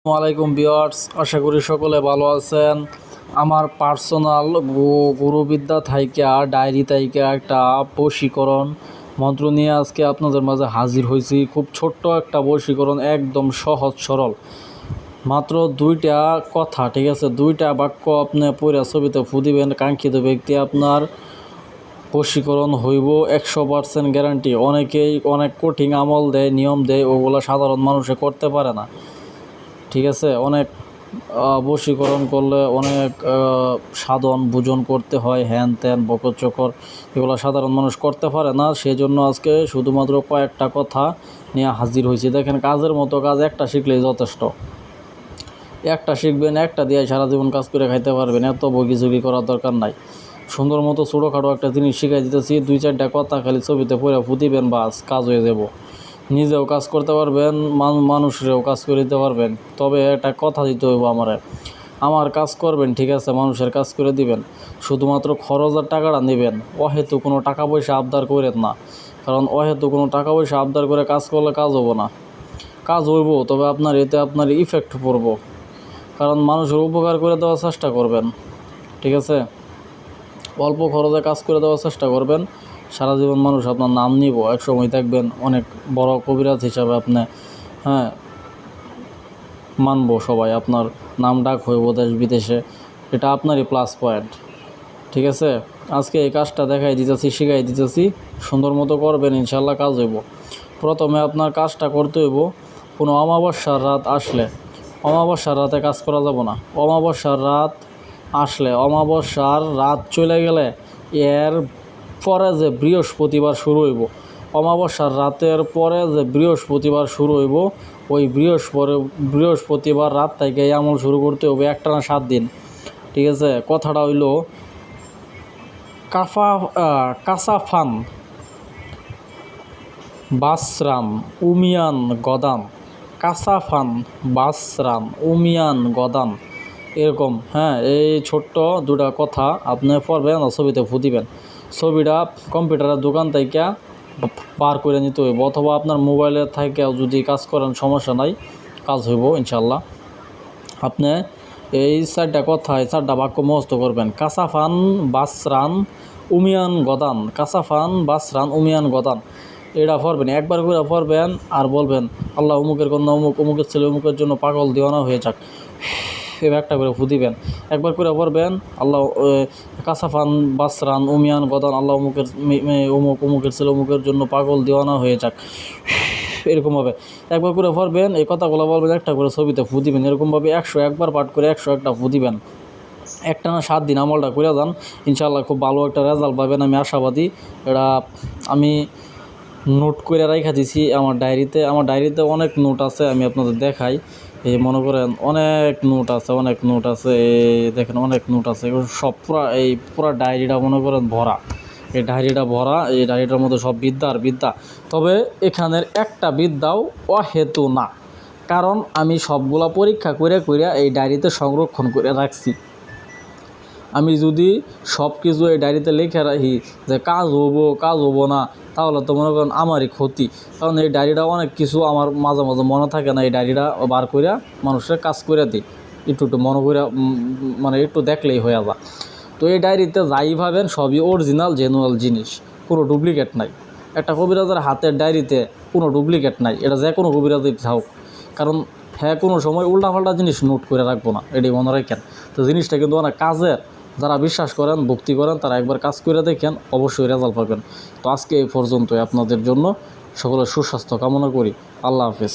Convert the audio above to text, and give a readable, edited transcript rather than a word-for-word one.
ওয়ালাইকুম ভিউয়ার্স, আশা করি সকলে ভালো আছেন। আমার পার্সোনাল গুরুবিদ্যা থাইকা ডায়েরি থাইকা একটা বশীকরণ মন্ত্র নিয়ে আজকে আপনাদের মাঝে হাজির হয়েছি। খুব ছোট্ট একটা বশীকরণ, একদম সহজ সরল, মাত্র 2টা কথা, ঠিক আছে, 2টা বাক্য আপনি পড়ে ছবিতে ফু দিবেন, কাঙ্ক্ষিত ব্যক্তি আপনার বশীকরণ হইব 100% গ্যারান্টি। অনেকেই অনেক কঠিন আমল দেয়, নিয়ম দেয়, ওগুলো সাধারণ মানুষে করতে পারে না, ঠিক আছে। অনেক বশীকরণ করলে অনেক সাধন ভোজন করতে হয়, হ্যান ত্যান বকর চকর, এগুলো সাধারণ মানুষ করতে পারে না। সেই জন্য আজকে শুধুমাত্র কয়েকটা কথা নিয়ে হাজির হয়েছি। দেখেন, কাজের মতো কাজ একটা শিখলেই যথেষ্ট। একটা শিখবেন, একটা দিয়ে সারা জীবন কাজ করে খাইতে পারবেন, এত বগিঝুগি করার দরকার নাই। সুন্দর মতো ছোটোখাটো একটা জিনিস শিখাই দিতেছি, 2-4টা কথা খালি ছবিতে পড়ে ফুটিবেন, বাস কাজ হয়ে যাব। নিজেও কাজ করতে পারবেন, মানুষেরও কাজ করে দিতে পারবেন। তবে একটা কথা দিতে হইব আমার কাজ করবেন, ঠিক আছে, মানুষের কাজ করে দিবেন, শুধুমাত্র খরচের টাকাটা নেবেন। অহেতু কোনো টাকা পয়সা আবদার করেন না, কারণ অহেতু কোনো টাকা পয়সা আবদার করে কাজ করলে কাজ হবো না। কাজ হইব, তবে আপনার ইফেক্ট পড়ব, কারণ মানুষের উপকার করে দেওয়ার চেষ্টা করবেন, ঠিক আছে। অল্প খরচে কাজ করে দেওয়ার চেষ্টা করবেন, সারা জীবন মানুষ আপনার নাম নিব, এক সময় দেখবেন অনেক বড় কবিরাজ হিসাবে আপনি মানব, সবাই আপনার নাম ডাক হইব দেশ বিদেশে। এটা আপনারই প্লাস পয়েন্ট, ঠিক আছে। আজকে এই কাজটা দেখাই দিতেছি, শিখাই দিতেছি, সুন্দর মতো করবেন, ইনশাল্লাহ কাজ হইব। প্রথমে আপনার কাজটা করতে হইব, কোনো অমাবস্যার রাত আসলে, অমাবস্যার রাতে কাজ করা যাব না। অমাবস্যার রাত আসলে, অমাবস্যার রাত চলে গেলে এর পরে যে বৃহস্পতিবার শুরু হইব, অমাবস্যার রাতের পরে যে বৃহস্পতিবার শুরু হইব, ওই বৃহস্পতিবার রাত থেকে এই আমল শুরু করতে হবে, একটানা 7 দিন, ঠিক আছে। কথাটা হইল কাসাফান বাসরাম উমিয়ান গদান, কাসাফান বাসরাম উমিয়ান গদান, এরকম। হ্যাঁ, এই ছোট্ট 2টা কথা আপনি পড়বেন আর ছবিতে ফুটিবেন। ছবিটা কম্পিউটারের দোকান থেকে বার করে নিতে হইব, অথবা আপনার মোবাইলে থেকে যদি কাজ করেন সমস্যা নাই, কাজ হইব ইনশাল্লাহ। আপনি এই 4টা কথা, এই 4টা বাক্য মুখস্থ করবেন। কাসাফান বাসরান উমিয়ান গদান, কাসাফান বাসরান উমিয়ান গদান, এটা পড়বেন, একবার করে পড়বেন আর বলবেন, আল্লাহ অমুকের কন্যা অমুক, অমুকের ছেলে অমুকের জন্য পাগল দিওয়ানা হয়ে যাক, এবার একটা করে ফুদিবেন। একবার করে পড়বেন, আল্লাহ কাসাফান বাসরান উমিয়ান গদান, আল্লাহ অমুকের অমুকের ছেলে অমুকের জন্য পাগল দিওয়ানা হয়ে যাক, এরকমভাবে একবার করে পড়বেন। এই কথাগুলো বলবেন, একটা করে ছবিতে ফু দিবেন, এরকমভাবে 101বার পাঠ করে 101টা ফু দিবেন। একটানা 7 দিন আমলটা করে যান, ইনশাল্লাহ খুব ভালো একটা রেজাল্ট পাবেন, আমি আশাবাদী। এটা আমি নোট করে রাখা দিছি আমার ডায়েরিতে অনেক নোট আছে, আমি আপনাদের দেখাই। এই মনে করেন অনেক নোট আছে, এই দেখেন অনেক নোট আছে, সব পুরা ডায়েরিটা মনে করেন ভরা, এই ডায়েরিটার মধ্যে সব বিদ্যা। তবে এখানের একটা বিদ্যাও অহেতু না, কারণ আমি সবগুলা পরীক্ষা করে এই ডায়েরিতে সংরক্ষণ করে রাখছি। আমি যদি সব কিছু এই ডায়েরিতে লিখে রাখি যে কাজ হবো না, তাহলে তো মনে করেন আমারই ক্ষতি, কারণ এই ডায়েরিটা অনেক কিছু আমার মাঝে মনে থাকে না। এই ডায়েরিটা বার করে মানুষের কাজ করে দিই, একটু মনে করে, মানে একটু দেখলেই হয়ে যায়। তো এই ডায়েরিতে যাই ভাবেন সবই অরিজিনাল জেনুয়াল জিনিস, কোনো ডুপ্লিকেট নাই। একটা কবিরাজের হাতের ডায়েরিতে কোনো ডুপ্লিকেট নাই, এটা যে কোনো কবিরাজই থাকুক, কারণ হ্যাঁ কোনো সময় উল্টাপাল্টা জিনিস নোট করে রাখবো না, এটাই মনে রাখেন। তো জিনিসটা কিন্তু অনেক কাজের, যারা বিশ্বাস করেন, ভক্তি করেন, তারা একবার কাজ করে দেখেন, অবশ্যই রেজাল্ট পাবেন। তো আজকে এই পর্যন্তই, আপনাদের জন্য সকলের সুস্বাস্থ্য কামনা করি। আল্লাহ হাফেজ।